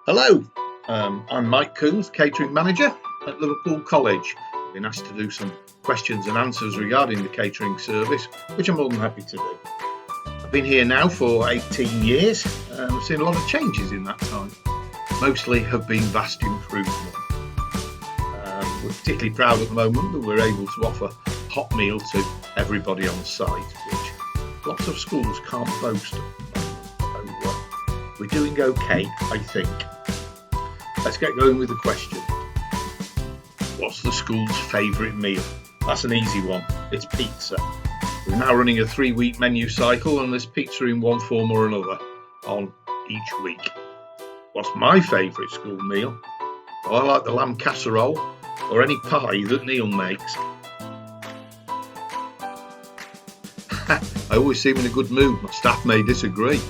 Hello, I'm Mike Coombs, Catering Manager at Liverpool College. I've been asked to do some questions and answers regarding the catering service, which I'm more than happy to do. I've been here now for 18 years and I've seen a lot of changes in that time. Mostly have been vast improvement. We're particularly proud at the moment that we're able to offer a hot meal to everybody on site, which lots of schools can't boast of. So, we're doing okay, I think. Let's get going with the question. What's the school's favourite meal? That's an easy one. It's pizza. We're now running a 3-week menu cycle and there's pizza in one form or another on each week. What's my favourite school meal? Well, I like the lamb casserole or any pie that Neil makes. I always seem in a good mood. My staff may disagree.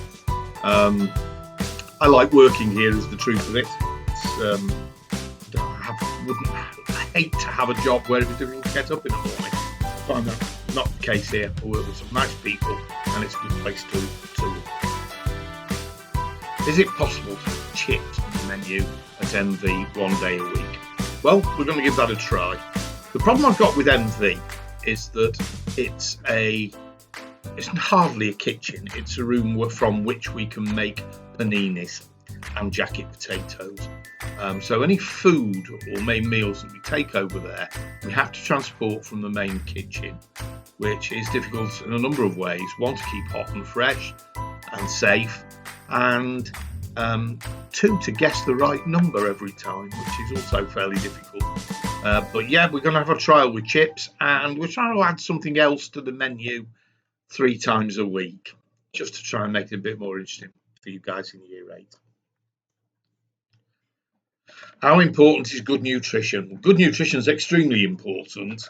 I like working here is the truth of it. I hate to have a job where it was difficult to get up in the morning. I find that not the case here. I work with some nice people and it's a good place to work. Is it possible to have chips on the menu at MV one day a week? Well, we're going to give that a try. The problem I've got with MV is that it's hardly a kitchen. It's a room from which we can make paninis and jacket potatoes. So any food or main meals that we take over there, we have to transport from the main kitchen, which is difficult in a number of ways. One, to keep hot and fresh and safe, and two, to guess the right number every time, which is also fairly difficult. But yeah, we're going to have a trial with chips, and we're trying to add something else to the menu 3 times a week, just to try and make it a bit more interesting for you guys in year 8. How important is good nutrition? Good nutrition is extremely important.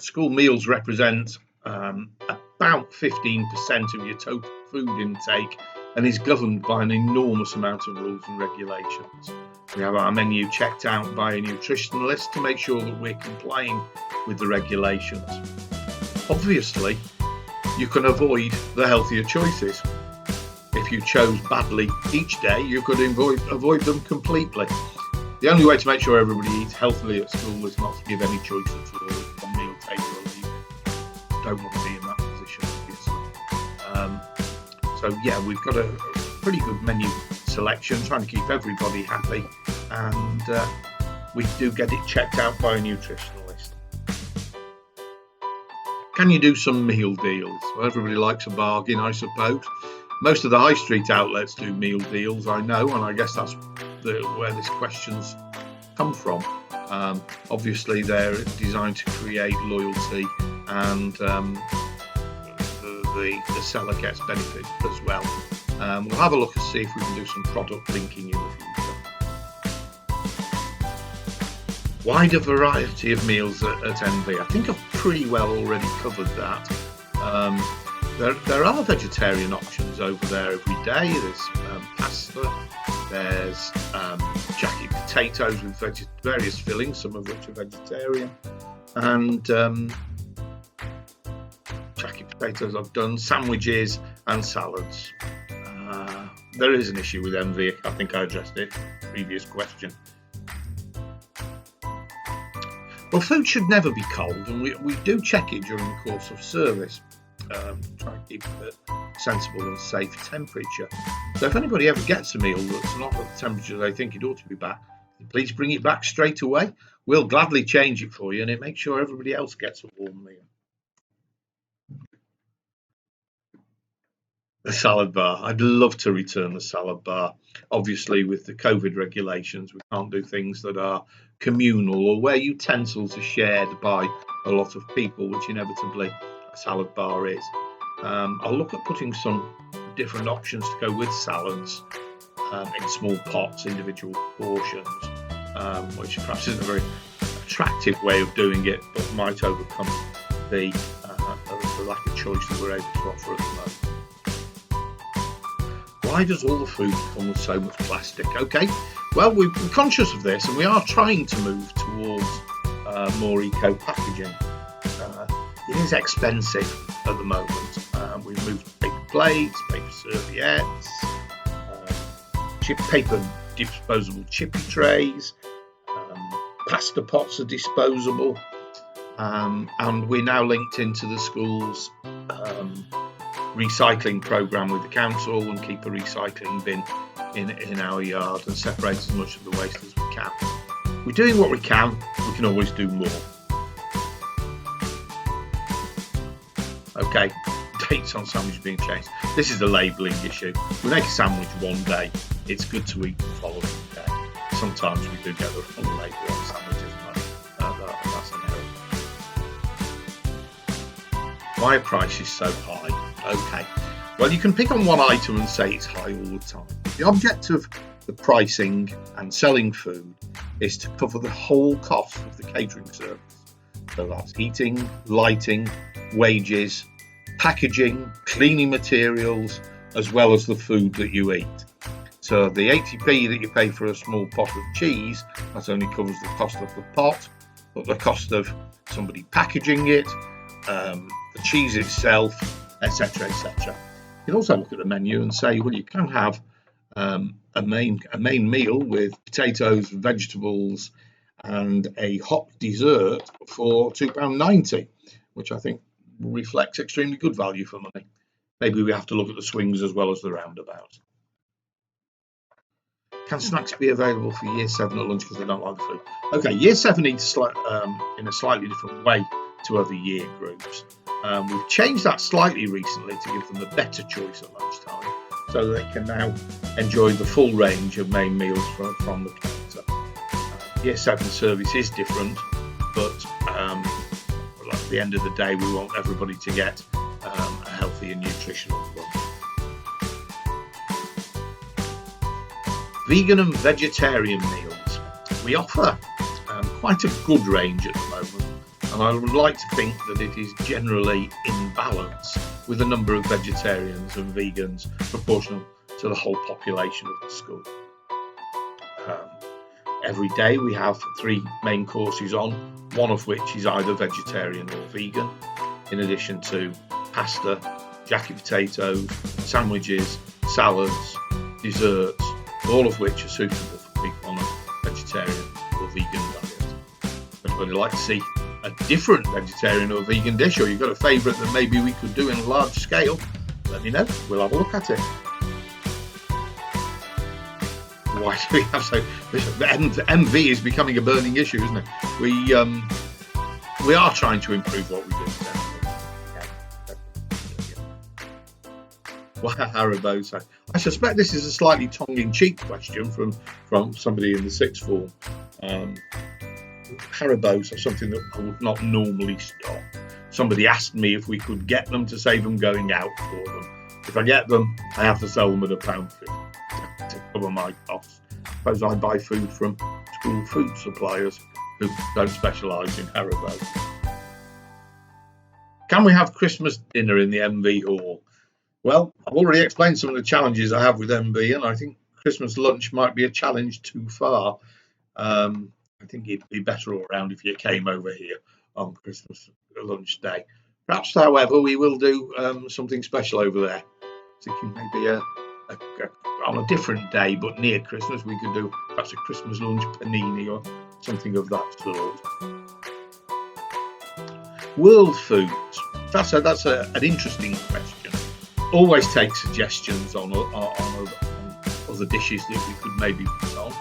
School meals represent about 15% of your total food intake and is governed by an enormous amount of rules and regulations. We have our menu checked out by a nutritionalist to make sure that we're complying with the regulations. Obviously, you can avoid the healthier choices. If you chose badly each day, you could avoid them completely. The only way to make sure everybody eats healthily at school is not to give any choice at all on meal table or leave it. Don't want to be in that position, obviously. So yeah, we've got a pretty good menu selection, trying to keep everybody happy, and we do get it checked out by a nutritionalist. Can you do some meal deals? Well, everybody likes a bargain, I suppose. Most of the high street outlets do meal deals, I know, and I guess that's where this question's come from. Obviously, they're designed to create loyalty, and the seller gets benefit as well. We'll have a look and see if we can do some product linking in the future. Wider variety of meals at MV. I think I've pretty well already covered that. There are vegetarian options over there every day. There's pasta, there's jacket potatoes with various fillings, some of which are vegetarian, and jacket potatoes I've done, sandwiches and salads. There is an issue with MV, I think I addressed it in the previous question. Well, food should never be cold, and we do check it during the course of service. Try and keep it at a sensible and safe temperature. So if anybody ever gets a meal that's not at the temperature they think it ought to be back, please bring it back straight away. We'll gladly change it for you and make sure everybody else gets a warm meal. The salad bar. I'd love to return the salad bar. Obviously, with the COVID regulations, we can't do things that are communal or where utensils are shared by a lot of people, which inevitably salad bar is. I'll look at putting some different options to go with salads in small pots, individual portions, which perhaps isn't a very attractive way of doing it, but might overcome the lack of choice that we're able to offer at the moment. Why does all the food come with so much plastic? Okay, well, we're conscious of this and we are trying to move towards more eco packaging. It is expensive at the moment. We've moved to paper plates, paper serviettes, paper disposable chippy trays, pasta pots are disposable, and we're now linked into the school's recycling programme with the council and keep a recycling bin in our yard and separate as much of the waste as we can. We're doing what we can always do more. Okay, dates on sandwich being changed. This is a labelling issue. We make a sandwich one day, it's good to eat the following day. Sometimes we do get the wrong label on sandwiches, that's an error. Why are prices so high? Okay, well, you can pick on one item and say it's high all the time. The object of the pricing and selling food is to cover the whole cost of the catering service. So that's heating, lighting, wages, packaging, cleaning materials, as well as the food that you eat. So the 80p that you pay for a small pot of cheese, not only covers the cost of the pot, but the cost of somebody packaging it, the cheese itself, etc., etc. You can also look at the menu and say, well, you can have a main meal with potatoes, vegetables, and a hot dessert for £2.90, which I think reflects extremely good value for money. Maybe we have to look at the swings as well as the roundabout. Can snacks be available for Year 7 at lunch because they don't like the food? Okay, Year 7 eats in a slightly different way to other year groups. We've changed that slightly recently to give them a better choice at lunchtime, so they can now enjoy the full range of main meals from the counter. Year 7 service is different, but at the end of the day, we want everybody to get a healthy and nutritional lunch. Vegan and vegetarian meals. We offer quite a good range at the moment, and I would like to think that it is generally in balance with the number of vegetarians and vegans proportional to the whole population of the school. Every day we have 3 main courses on, one of which is either vegetarian or vegan, in addition to pasta, jacket potatoes, sandwiches, salads, desserts, all of which are suitable for people on a vegetarian or vegan diet. If anybody would like to see a different vegetarian or vegan dish, or you've got a favourite that maybe we could do in a large scale, let me know. We'll have a look at it. Why do we have so? MV is becoming a burning issue, isn't it? We are trying to improve what we do. Why are Haribos so? I suspect this is a slightly tongue-in-cheek question from somebody in the sixth form. Haribos are something that I would not normally stock. Somebody asked me if we could get them to save them going out for them. If I get them, I have to sell them at £1.50 to cover my costs. I suppose I buy food from school food suppliers who don't specialise in Haribos. Can we have Christmas dinner in the MV hall? Well, I've already explained some of the challenges I have with MV, and I think Christmas lunch might be a challenge too far. I think it'd be better all around if you came over here on Christmas lunch day. Perhaps, however, we will do something special over there. Thinking maybe on a different day, but near Christmas, we could do perhaps a Christmas lunch panini or something of that sort. World foods. That's an interesting question. Always take suggestions on other dishes that we could maybe put on.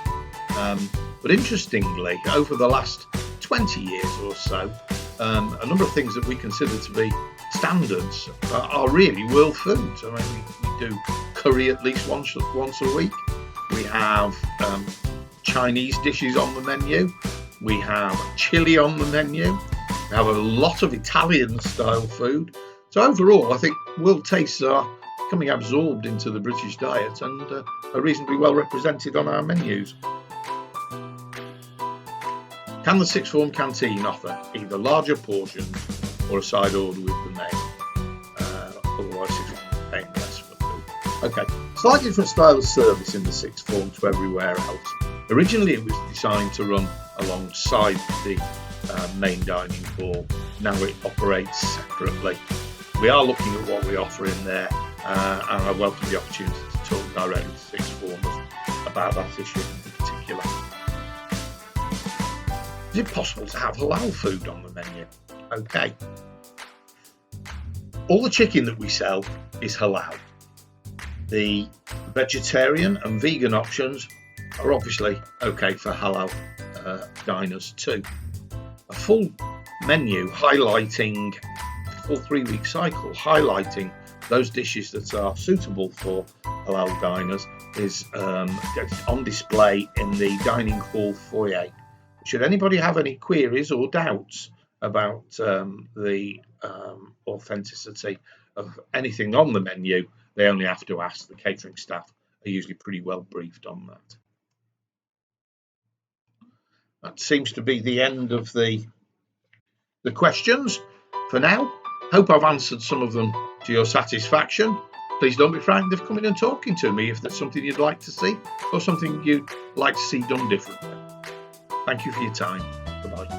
But interestingly, over the last 20 years or so, a number of things that we consider to be standards are really world foods. I mean, we do curry at least once a week. We have Chinese dishes on the menu. We have chili on the menu. We have a lot of Italian style food. So overall, I think world tastes are becoming absorbed into the British diet and are reasonably well represented on our menus. Can the sixth form canteen offer either larger portions or a side order with the main? Otherwise, it's paying less for food. Okay, slightly different style of service in the sixth form to everywhere else. Originally, it was designed to run alongside the main dining hall. Now it operates separately. We are looking at what we offer in there, and I welcome the opportunity to talk directly to sixth formers about that issue in particular. Is it possible to have halal food on the menu? Okay. All the chicken that we sell is halal. The vegetarian and vegan options are obviously okay for halal diners too. A full menu highlighting a full 3-week cycle, highlighting those dishes that are suitable for halal diners is on display in the dining hall foyer. Should anybody have any queries or doubts about the authenticity of anything on the menu, they only have to ask. The catering staff are usually pretty well briefed on that. That seems to be the end of the questions for now. Hope I've answered some of them to your satisfaction. Please don't be frightened of coming and talking to me if there's something you'd like to see or something you'd like to see done differently. Thank you for your time. Bye-bye.